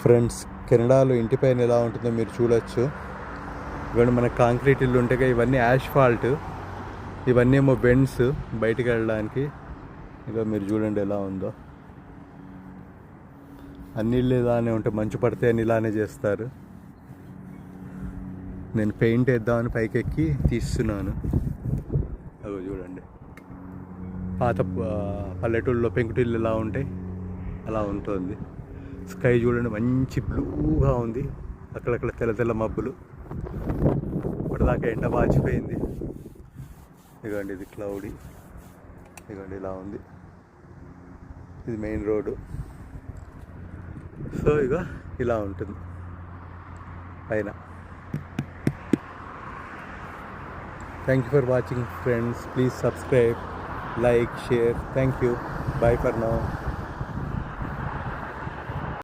Friends, కెనడాలో ఇంటిపైన ఎలా ఉంటుందో మీరు చూడొచ్చు. ఇవన్నీ మన కాంక్రీట్ ఇల్లు ఉంటాయి, ఇవన్నీ యాష్ఫాల్ట్, ఇవన్నీ ఏమో బెండ్స్ బయటికి వెళ్ళడానికి. ఇక మీరు చూడండి ఎలా ఉందో. అన్ని ఇల్లు ఇలానే ఉంటాయి, మంచు పడితే అని ఇలానే చేస్తారు. నేను పెయింట్ వేద్దామని పైకెక్కి తీస్తున్నాను. అవి చూడండి, పాత పల్లెటూళ్ళలో పెంకుటిల్లు ఎలా ఉంటాయి అలా ఉంటుంది. స్కై చూడండి, మంచి బ్లూగా ఉంది, అక్కడక్కడ తెల్ల తెల్ల మబ్బులు. ఇప్పటిదాకా ఎండ వాచిపోయింది. ఇదిగోండి, ఇది క్లౌడీ. ఇదిగోండి ఇలా ఉంది, ఇది మెయిన్ రోడ్డు. సో ఇక ఇలా ఉంటుంది పైన. Thank you for watching friends. Please subscribe, like, share. Thank you. Bye for now.